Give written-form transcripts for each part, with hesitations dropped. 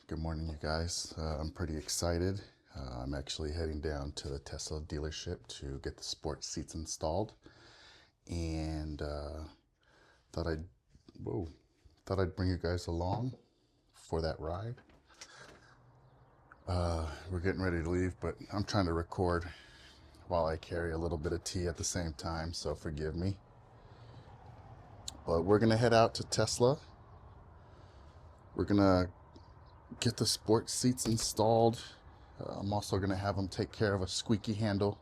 Good morning, you guys. I'm pretty excited. I'm actually heading down to the Tesla dealership to get the sports seats installed, and thought I'd thought I'd bring you guys along for that ride. We're getting ready to leave, but I'm trying to record while I carry a little bit of tea at the same time, so forgive me. But we're gonna head out to Tesla. We're gonna get the sports seats installed. I'm also going to have them take care of a squeaky handle.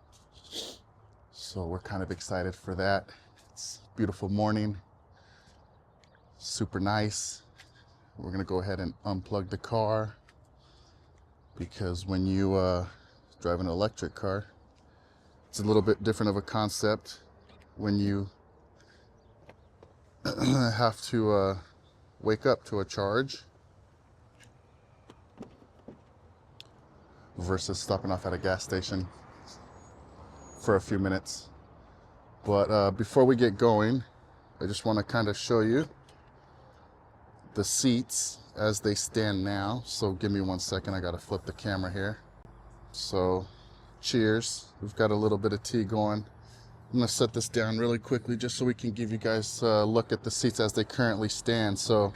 So we're kind of excited for that. It's a beautiful morning. Super nice. We're going to go ahead and unplug the car because when you drive an electric car, it's a little bit different of a concept when you have to wake up to a charge versus stopping off at a gas station for a few minutes. But before we get going, I just want to kind of show you the seats as they stand now. So give me 1 second, I got to flip the camera here. So cheers, we've got a little bit of tea going. I'm going to set this down really quickly just so we can give you guys a look at the seats as they currently stand. So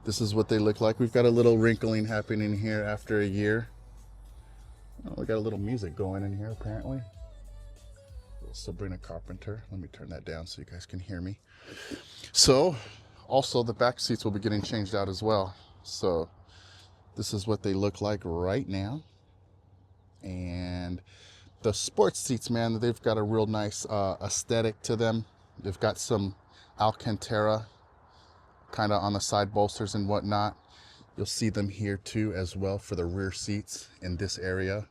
this is what they look like. We've got a little wrinkling happening here after a year. Oh, we got a little music going in here apparently. Sabrina Carpenter. Let me turn that down so you guys can hear me. So also the back seats will be getting changed out as well. So this is what they look like right now. And the sports seats, man, they've got a real nice aesthetic to them. They've got some Alcantara kind of on the side bolsters and whatnot. You'll see them here too as well for the rear seats in this area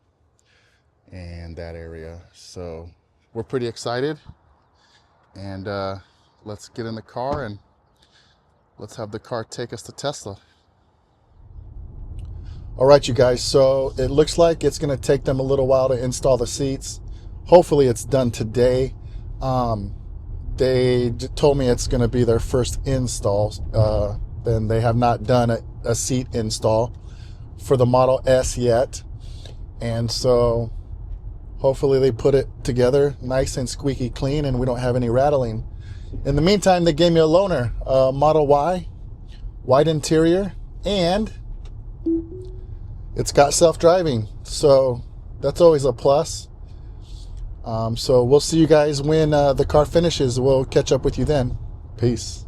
and that area. So we're pretty excited, and let's get in the car and let's have the car take us to Tesla. All right, you guys, so it looks like it's going to take them a little while to install the seats. Hopefully it's done today. They told me it's going to be their first install, and they have not done a seat install for the Model S yet. And so hopefully they put it together nice and squeaky clean and we don't have any rattling. In the meantime, they gave me a loaner, Model Y, white interior, and it's got self-driving. So that's always a plus. So we'll see you guys when the car finishes. We'll catch up with you then. Peace.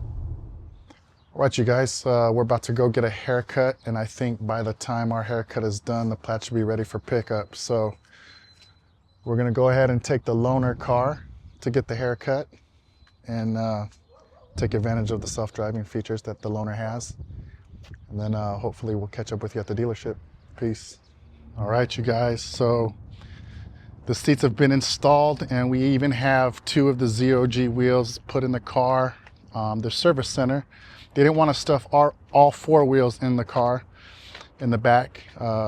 All right, you guys, we're about to go get a haircut, and I think by the time our haircut is done, the Plaid should be ready for pickup. So we're going to go ahead and take the loaner car to get the haircut and take advantage of the self-driving features that the loaner has. And then hopefully we'll catch up with you at the dealership. Peace. All right, you guys, so the seats have been installed, and we even have 2 of the ZOG wheels put in the car. The service center, they didn't want to stuff all 4 wheels in the car in the back,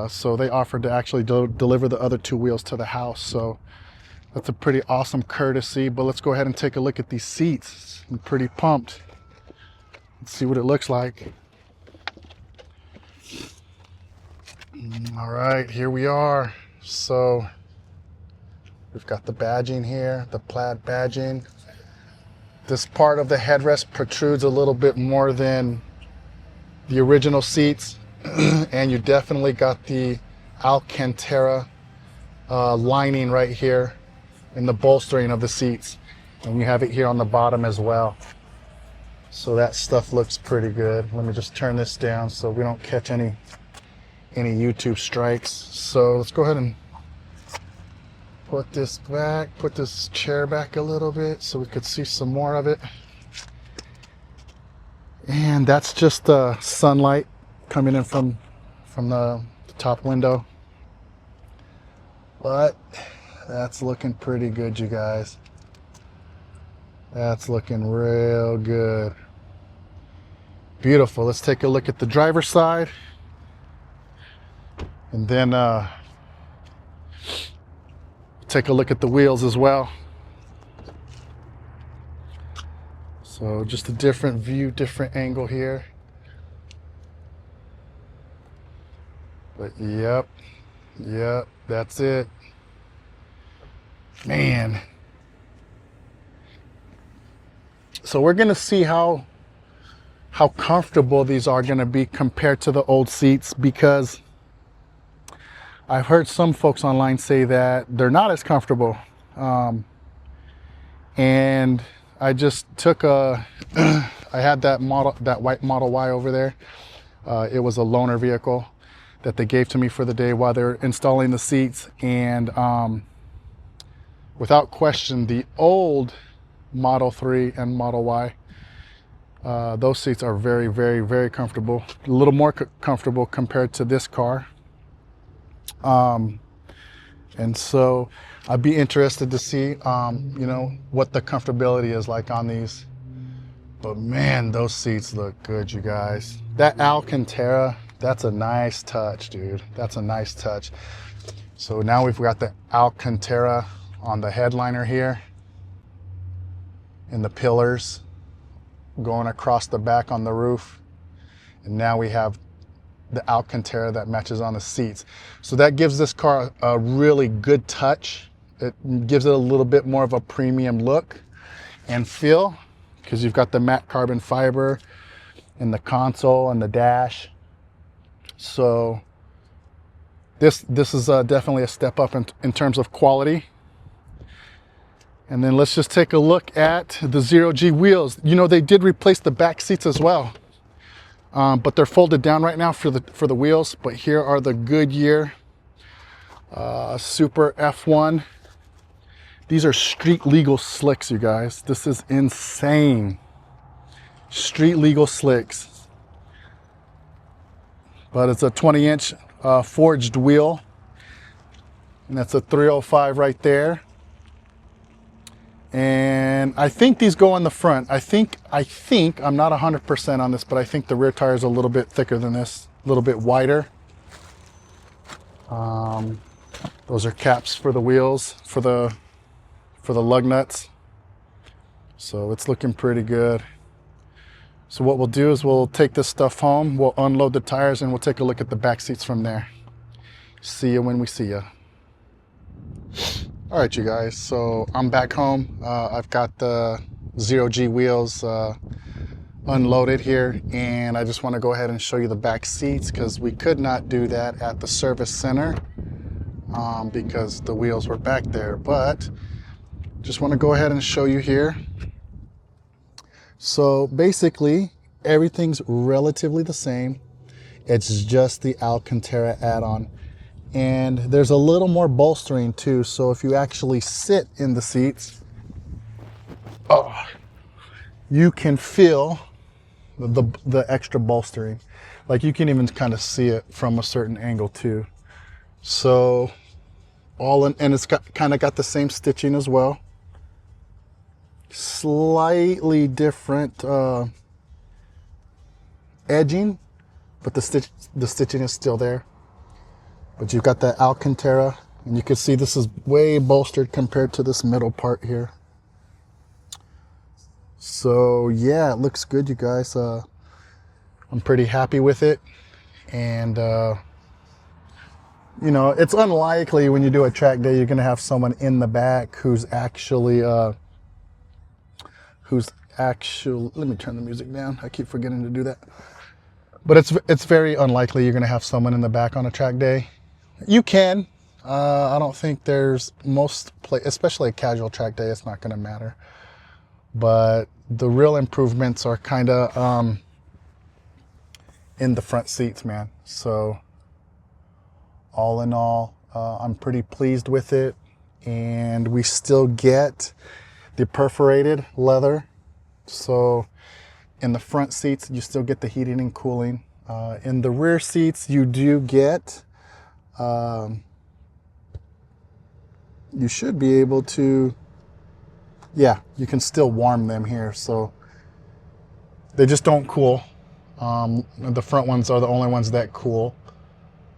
so they offered to actually deliver the other 2 wheels to the house. So that's a pretty awesome courtesy. But let's go ahead and take a look at these seats. I'm pretty pumped. Let's see what it looks like. All right, here we are. So we've got the badging here, the Plaid badging. This part of the headrest protrudes a little bit more than the original seats. And you definitely got the Alcantara lining right here in the bolstering of the seats. And you have it here on the bottom as well. So that stuff looks pretty good. Let me just turn this down so we don't catch any YouTube strikes. So let's go ahead and put this back, put this chair back a little bit so we could see some more of it. And that's just the sunlight coming in from the top window. But that's looking pretty good, you guys. That's looking real good. Beautiful. Let's take a look at the driver's side. And then take a look at the wheels as well. So just a different view, different angle here. But yep, that's it. Man. So we're gonna see how comfortable these are gonna be compared to the old seats, because I've heard some folks online say that they're not as comfortable. And I just took I had that white Model Y over there. It was a loaner vehicle that they gave to me for the day while they're installing the seats. And without question, the old Model 3 and Model Y, those seats are very, very, very comfortable. A little more comfortable compared to this car. And so I'd be interested to see, you know, what the comfortability is like on these. But man, those seats look good, you guys. That Alcantara, that's a nice touch, dude. That's a nice touch. So now we've got the Alcantara on the headliner here, and the pillars going across the back on the roof. And now we have the Alcantara that matches on the seats. So that gives this car a really good touch. It gives it a little bit more of a premium look and feel, because you've got the matte carbon fiber in the console and the dash. So this is definitely a step up in terms of quality. And then let's just take a look at the 0G wheels. You know, they did replace the back seats as well. But they're folded down right now for the wheels. But here are the Goodyear Super F1. These are street legal slicks, you guys. This is insane. Street legal slicks. But it's a 20-inch forged wheel. And that's a 305 right there. And I think these go on the front. I think, I'm not 100% on this, but I think the rear tire is a little bit thicker than this, a little bit wider. Those are caps for the wheels, for the lug nuts. So it's looking pretty good. So what we'll do is we'll take this stuff home, we'll unload the tires, and we'll take a look at the back seats from there. See you when we see you. All right, you guys, so I'm back home. I've got the 0G wheels unloaded here, and I just want to go ahead and show you the back seats, because we could not do that at the service center because the wheels were back there. But just want to go ahead and show you here. So basically, everything's relatively the same. It's just the Alcantara add-on. And there's a little more bolstering too. So if you actually sit in the seats, you can feel the extra bolstering. Like you can even kind of see it from a certain angle too. So and it's kind of got the same stitching as well. Slightly different edging, but the stitching is still there. But you've got that Alcantara, and you can see this is way bolstered compared to this middle part here. So yeah, it looks good, you guys. I'm pretty happy with it. And you know, it's unlikely when you do a track day, you're gonna have someone in the back who's actually, let me turn the music down. I keep forgetting to do that. But it's very unlikely you're gonna have someone in the back on a track day. You can. I don't think there's especially a casual track day, it's not going to matter. But the real improvements are kind of in the front seats, man. So all in all, I'm pretty pleased with it. And we still get the perforated leather. So in the front seats, you still get the heating and cooling. In the rear seats, you do get you should be able to, yeah, you can still warm them here. So they just don't cool. The front ones are the only ones that cool.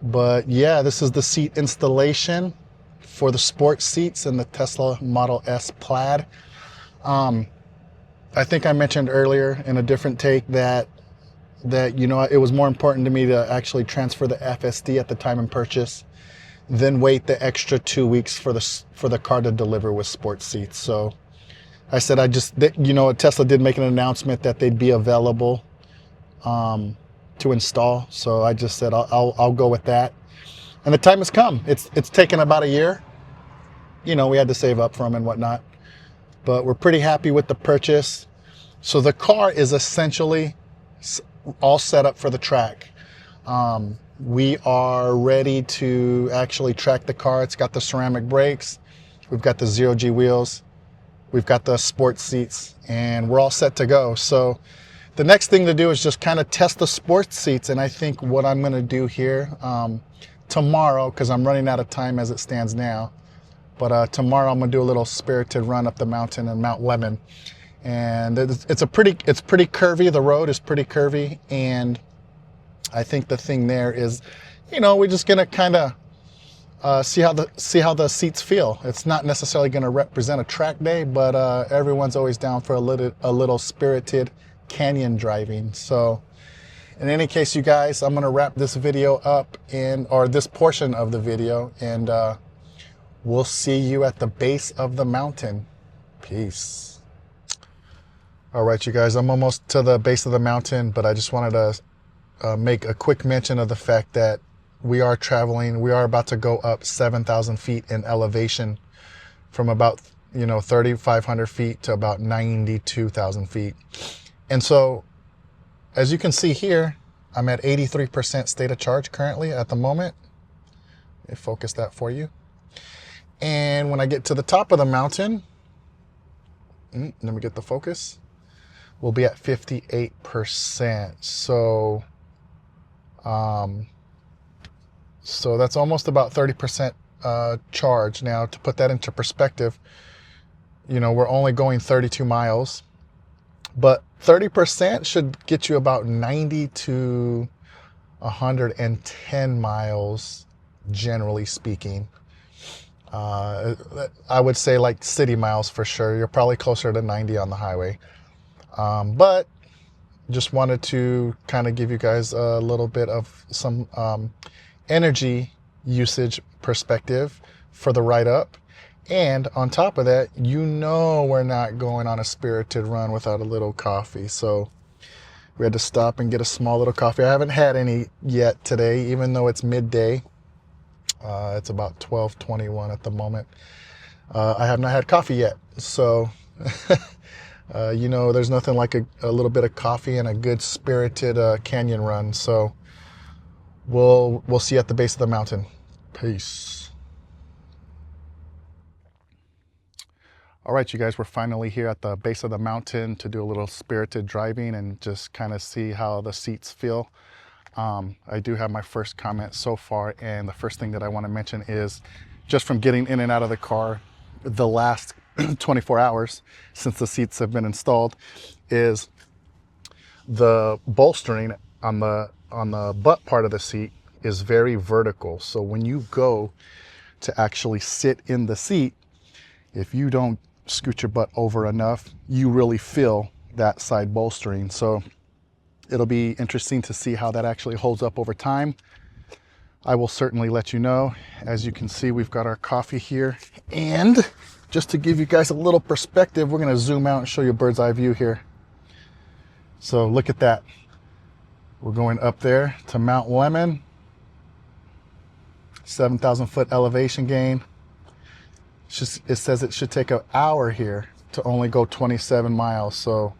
But yeah, this is the seat installation for the sports seats in the Tesla Model S Plaid. I think I mentioned earlier in a different take that that, you know, it was more important to me to actually transfer the FSD at the time of purchase than wait the extra 2 weeks for the car to deliver with sports seats. So I said, you know, Tesla did make an announcement that they'd be available to install. So I just said, I'll go with that. And the time has come. It's taken about a year. You know, we had to save up from and whatnot, but we're pretty happy with the purchase. So the car is essentially all set up for the track. We are ready to actually track the car. It's got the ceramic brakes. We've got the 0G wheels. We've got the sports seats, and we're all set to go. So the next thing to do is just kind of test the sports seats. And I think what I'm going to do here tomorrow, because I'm running out of time as it stands now, but tomorrow I'm going to do a little spirited run up the mountain in Mount Lemon. And it's pretty curvy. The road is pretty curvy. And I think the thing there is, you know, we're just going to kind of see how the seats feel. It's not necessarily going to represent a track day, but everyone's always down for a little spirited canyon driving. So in any case, you guys, I'm going to wrap this video up or this portion of the video, and we'll see you at the base of the mountain. Peace. All right, you guys, I'm almost to the base of the mountain, but I just wanted to make a quick mention of the fact that we are about to go up 7,000 feet in elevation from about, you know, 3,500 feet to about 92,000 feet. And so, as you can see here, I'm at 83% state of charge currently at the moment. Let me focus that for you. And when I get to the top of the mountain, let me get the focus, we'll be at 58%. So that's almost about 30% charge. Now, to put that into perspective, you know, we're only going 32 miles, but 30% should get you about 90 to 110 miles, generally speaking. I would say like city miles for sure. You're probably closer to 90 on the highway. But just wanted to kind of give you guys a little bit of some energy usage perspective for the ride up. And on top of that, you know, we're not going on a spirited run without a little coffee. So we had to stop and get a small little coffee. I haven't had any yet today, even though it's midday. It's about 12:21 at the moment. I have not had coffee yet. So, you know, there's nothing like a little bit of coffee and a good spirited canyon run. So we'll see you at the base of the mountain. Peace. All right, you guys, we're finally here at the base of the mountain to do a little spirited driving and just kind of see how the seats feel. I do have my first comment so far, and the first thing that I want to mention is just from getting in and out of the car the last 24 hours since the seats have been installed is the bolstering on the butt part of the seat is very vertical. So when you go to actually sit in the seat, if you don't scoot your butt over enough, you really feel that side bolstering. So it'll be interesting to see how that actually holds up over time. I will certainly let you know. As you can see, we've got our coffee here. And just to give you guys a little perspective, we're going to zoom out and show you a bird's eye view here. So look at that. We're going up there to Mount Lemon. 7,000 foot elevation gain. It says it should take an hour here to only go 27 miles. So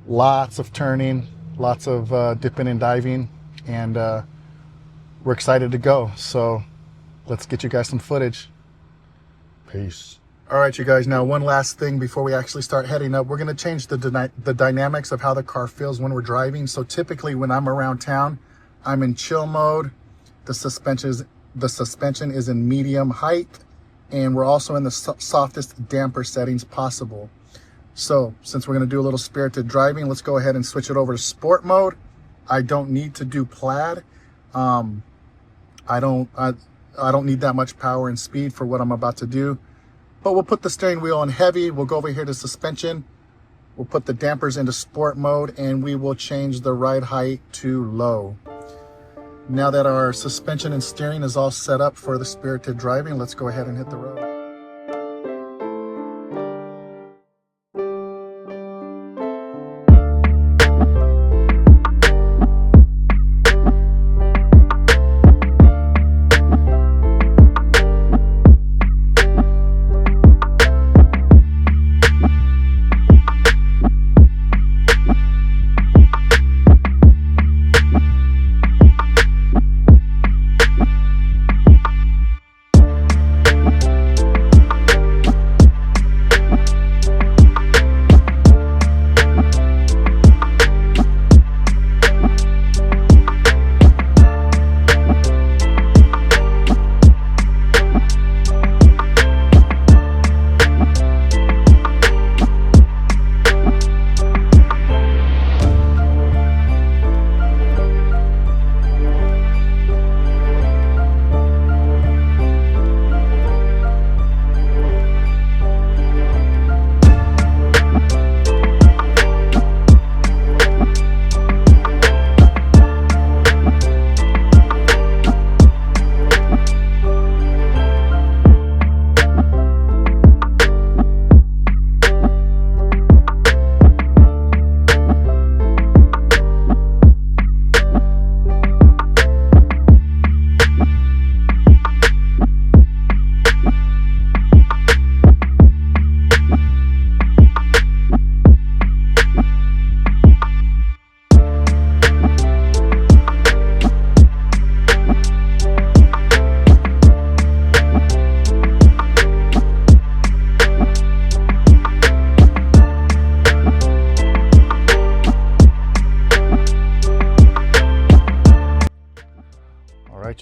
lots of turning, lots of dipping and diving, and we're excited to go. So let's get you guys some footage. Peace. All right, you guys, now one last thing before we actually start heading up. We're going to change the dynamics of how the car feels when we're driving. So typically when I'm around town, I'm in chill mode. The suspension is in medium height, and we're also in the softest damper settings possible. So since we're going to do a little spirited driving, let's go ahead and switch it over to sport mode. I don't need to do Plaid. I don't need that much power and speed for what I'm about to do. But we'll put the steering wheel on heavy. We'll go over here to suspension. We'll put the dampers into sport mode and we will change the ride height to low. Now that our suspension and steering is all set up for the spirited driving, let's go ahead and hit the road.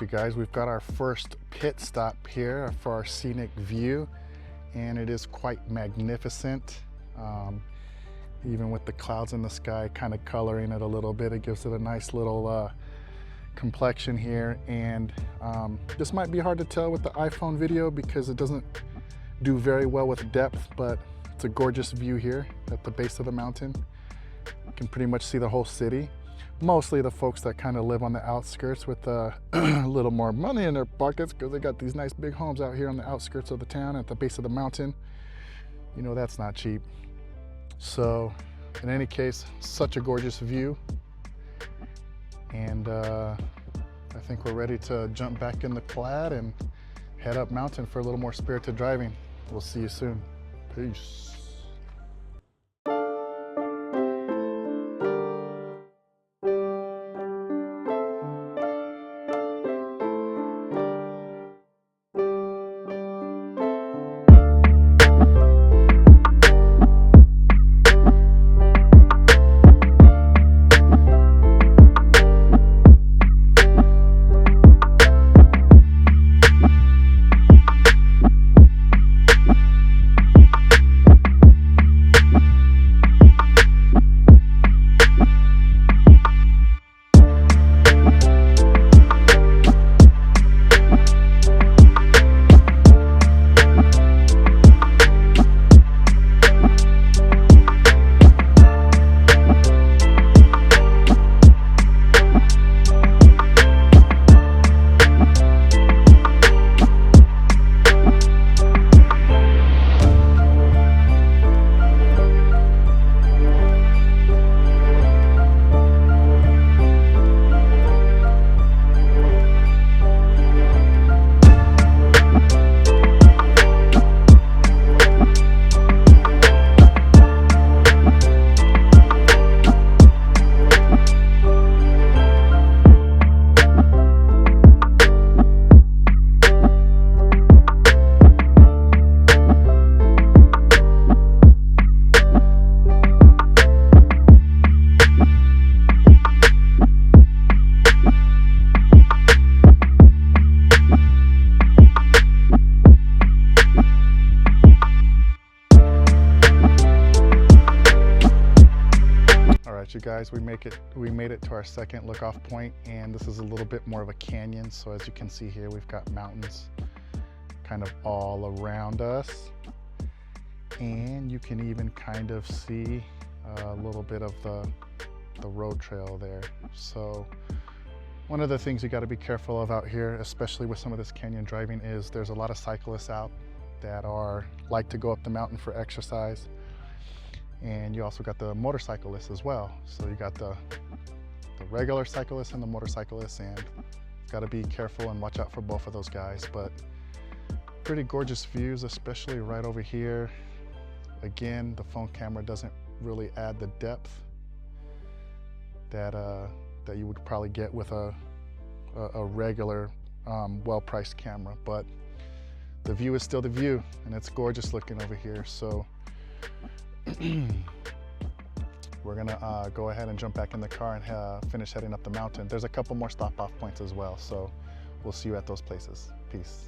You guys, we've got our first pit stop here for our scenic view, and it is quite magnificent. Even with the clouds in the sky kind of coloring it a little bit, it gives it a nice little complexion here. And this might be hard to tell with the iPhone video because it doesn't do very well with depth, but it's a gorgeous view here at the base of the mountain. You can pretty much see the whole city. Mostly the folks that kind of live on the outskirts with a little more money in their pockets, because they got these nice big homes out here on the outskirts of the town at the base of the mountain. You know, that's not cheap. So in any case, such a gorgeous view. And I think we're ready to jump back in the Plaid and head up mountain for a little more spirited driving. We'll see you soon. Peace. You guys, we made it to our second lookoff point, and this is a little bit more of a canyon. So as you can see here, we've got mountains kind of all around us, and you can even kind of see a little bit of the road trail there. So one of the things you got to be careful of out here, especially with some of this canyon driving, is there's a lot of cyclists out that like to go up the mountain for exercise. And you also got the motorcyclists as well. So you got the regular cyclists and the motorcyclists, and got to be careful and watch out for both of those guys. But pretty gorgeous views, especially right over here. Again, the phone camera doesn't really add the depth that you would probably get with a regular well-priced camera, but the view is still the view, and it's gorgeous looking over here. So we're gonna go ahead and jump back in the car and finish heading up the mountain. There's a couple more stop-off points as well, so we'll see you at those places. Peace.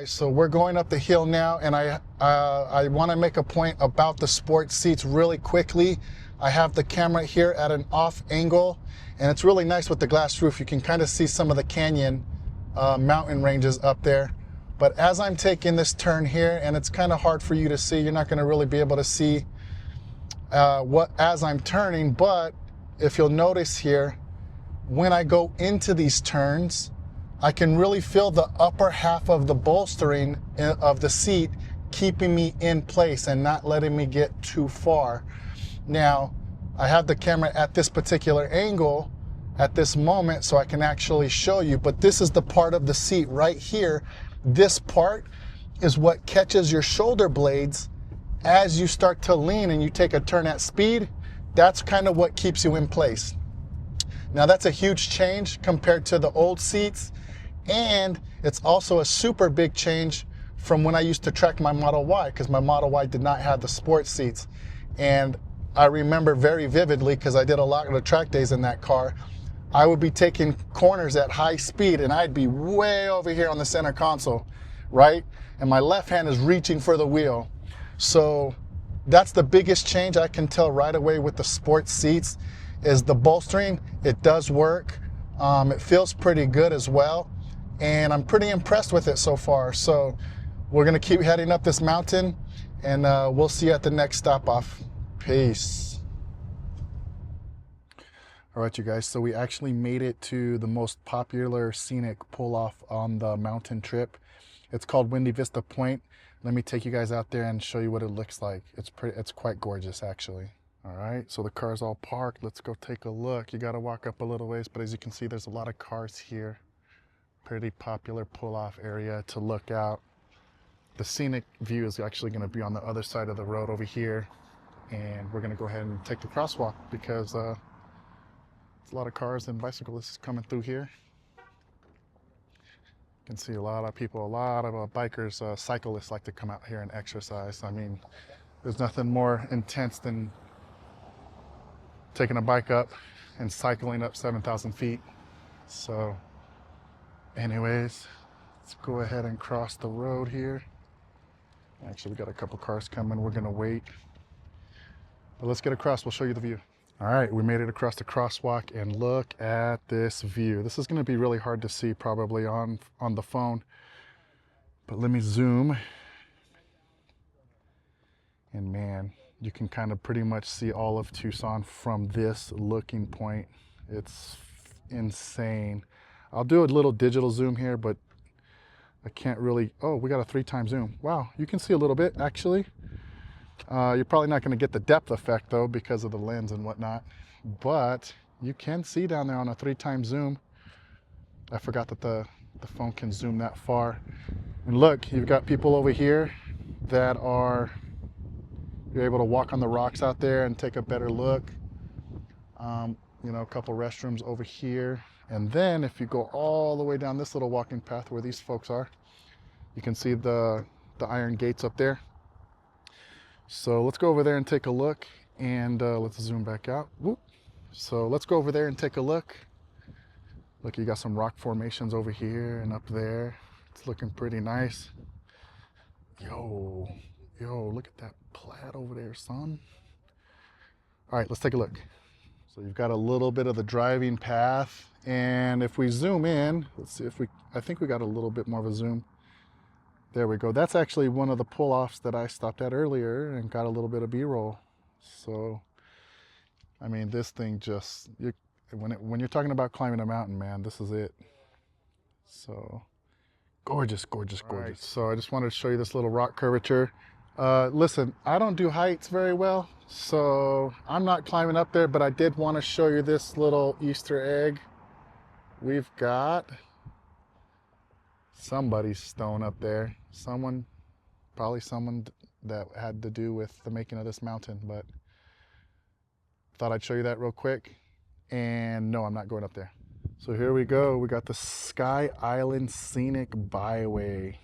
So we're going up the hill now, and I want to make a point about the sports seats really quickly. I have the camera here at an off angle, and it's really nice with the glass roof. You can kind of see some of the canyon mountain ranges up there. But as I'm taking this turn here, and it's kind of hard for you to see, you're not going to really be able to see as I'm turning, but if you'll notice here, when I go into these turns, I can really feel the upper half of the bolstering of the seat keeping me in place and not letting me get too far. Now, I have the camera at this particular angle at this moment so I can actually show you, but this is the part of the seat right here. This part is what catches your shoulder blades as you start to lean and you take a turn at speed. That's kind of what keeps you in place. Now, that's a huge change compared to the old seats, and it's also a super big change from when I used to track my Model Y, because my Model Y did not have the sports seats. And I remember very vividly, because I did a lot of the track days in that car, I would be taking corners at high speed and I'd be way over here on the center console, right? And my left hand is reaching for the wheel. So that's the biggest change I can tell right away with the sports seats is the bolstering. It does work. It feels pretty good as well. And I'm pretty impressed with it so far. So we're gonna keep heading up this mountain and we'll see you at the next stop off. Peace. All right, you guys, so we actually made it to the most popular scenic pull-off on the mountain trip. It's called Point Vista. Let me take you guys out there and show you what it looks like. It's quite gorgeous, actually. All right, so the car's all parked. Let's go take a look. You gotta walk up a little ways, but as you can see, there's a lot of cars here. Pretty popular pull-off area to look out. The scenic view is actually gonna be on the other side of the road over here. And we're gonna go ahead and take the crosswalk because there's a lot of cars and bicyclists coming through here. You can see a lot of people, a lot of bikers, cyclists like to come out here and exercise. I mean, there's nothing more intense than taking a bike up and cycling up 7,000 feet. So anyways, let's go ahead and cross the road here. Actually, we got a couple cars coming. We're gonna wait. But let's get across, we'll show you the view. All right, we made it across the crosswalk and look at this view. This is gonna be really hard to see probably on the phone, but let me zoom. And man, you can kind of pretty much see all of Tucson from this looking point. It's insane. I'll do a little digital zoom here, but I can't really, oh, we got a 3x zoom. Wow, you can see a little bit actually. You're probably not going to get the depth effect though because of the lens and whatnot, but you can see down there on a 3x zoom. I forgot that the phone can zoom that far. And look, you've got people over here that you're able to walk on the rocks out there and take a better look. You know, a couple restrooms over here. And then if you go all the way down this little walking path where these folks are, you can see the iron gates up there. So let's go over there and take a look, and let's zoom back out. Whoop. So let's go over there and take a look. Look, you got some rock formations over here and up there. It's looking pretty nice. Yo, look at that Plaid over there, son. All right, let's take a look. So you've got a little bit of the driving path, and if we zoom in, let's see if I think we got a little bit more of a zoom. There we go. That's actually one of the pull-offs that I stopped at earlier and got a little bit of B-roll. So, I mean, this thing just, when you're talking about climbing a mountain, man, this is it. So, gorgeous, gorgeous, gorgeous. Right. So I just wanted to show you this little rock curvature. Listen, I don't do heights very well, so I'm not climbing up there, but I did want to show you this little Easter egg. We've got somebody's stone up there. Probably someone that had to do with the making of this mountain, but thought I'd show you that real quick. And no, I'm not going up there. So here we go. We got the Sky Island Scenic Byway.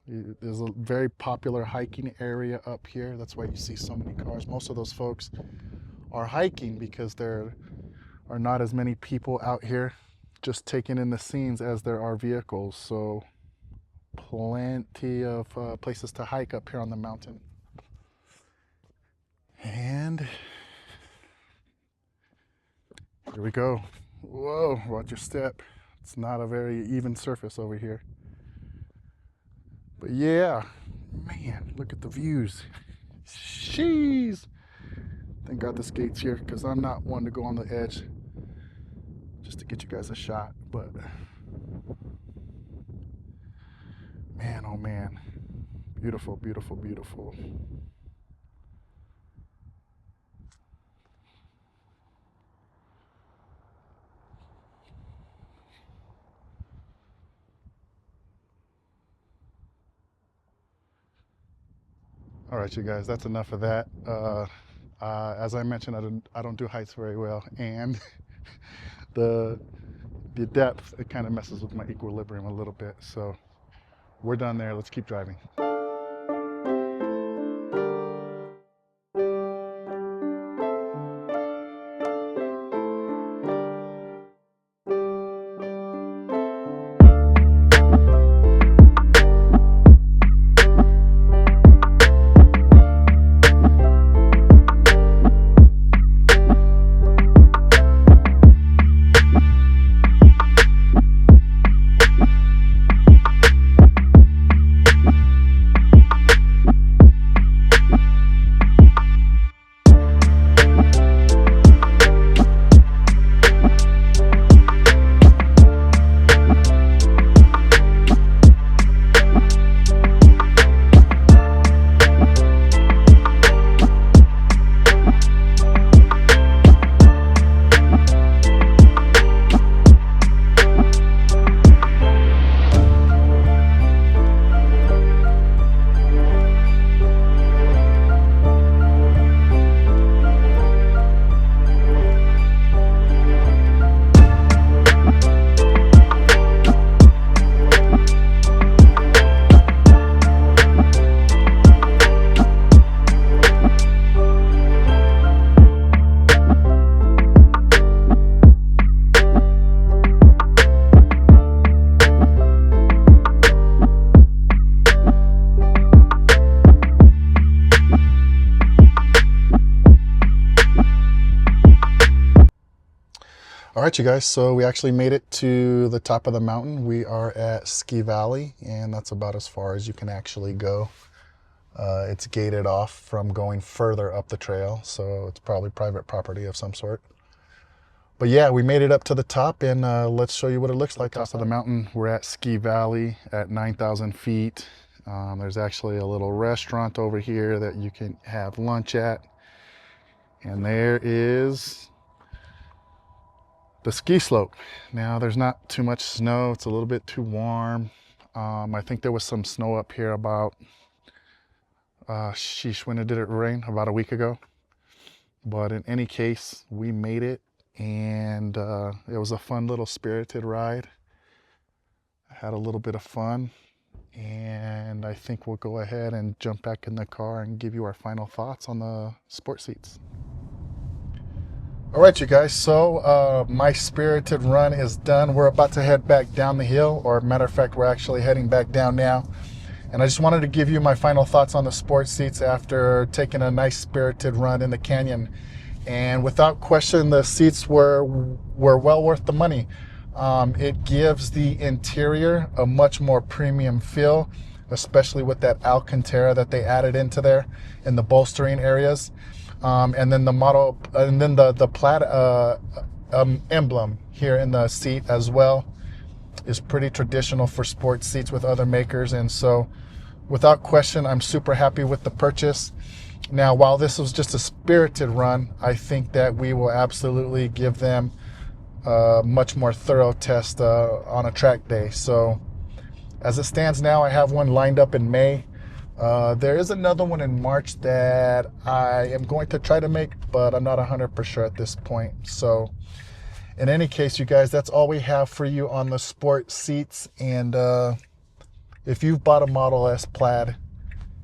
There's a very popular hiking area up here. That's why you see so many cars. Most of those folks are hiking because there are not as many people out here just taking in the scenes as there are vehicles. So plenty of places to hike up here on the mountain. And here we go. Whoa, watch your step. It's not a very even surface over here. But yeah, man, look at the views. Jeez. Thank God this gate's here because I'm not one to go on the edge just to get you guys a shot. But man, oh man, beautiful, beautiful, beautiful. All right, you guys, that's enough of that. As I mentioned, I don't do heights very well, and the depth, it kind of messes with my equilibrium a little bit. So we're done there. Let's keep driving. right, you guys, so we actually made it to the top of the mountain. We are at Ski Valley, and that's about as far as you can actually go. It's gated off from going further up the trail, so it's probably private property of some sort. But yeah, we made it up to the top, and let's show you what it looks like. Top of the mountain, we're at Ski Valley at 9,000 feet. There's actually a little restaurant over here that you can have lunch at. And there is the ski slope. Now, there's not too much snow. It's a little bit too warm. I think there was some snow up here about, when did it rain? About a week ago. But in any case, we made it, and it was a fun little spirited ride. I had a little bit of fun, and I think we'll go ahead and jump back in the car and give you our final thoughts on the sport seats. All right, you guys, so my spirited run is done. We're about to head back down the hill, or matter of fact, we're actually heading back down now. And I just wanted to give you my final thoughts on the sports seats after taking a nice spirited run in the canyon. And without question, the seats were well worth the money. It gives the interior a much more premium feel, especially with that Alcantara that they added into there in the bolstering areas. And then the model, and then the Plaid emblem here in the seat as well is pretty traditional for sports seats with other makers. And so without question, I'm super happy with the purchase. Now, while this was just a spirited run, I think that we will absolutely give them a much more thorough test on a track day. So as it stands now, I have one lined up in May. There is another one in March that I am going to try to make, but I'm not 100% sure at this point. So in any case, you guys, that's all we have for you on the sport seats. And if you've bought a Model S Plaid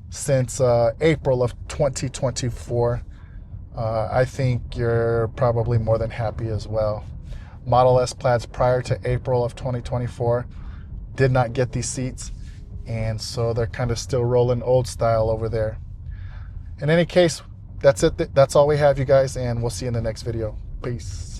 since April of 2024, I think you're probably more than happy as well. Model S Plaids prior to April of 2024 did not get these seats, and so they're kind of still rolling old style over there. In any case, that's it. That's all we have, you guys, and we'll see you in the next video. Peace.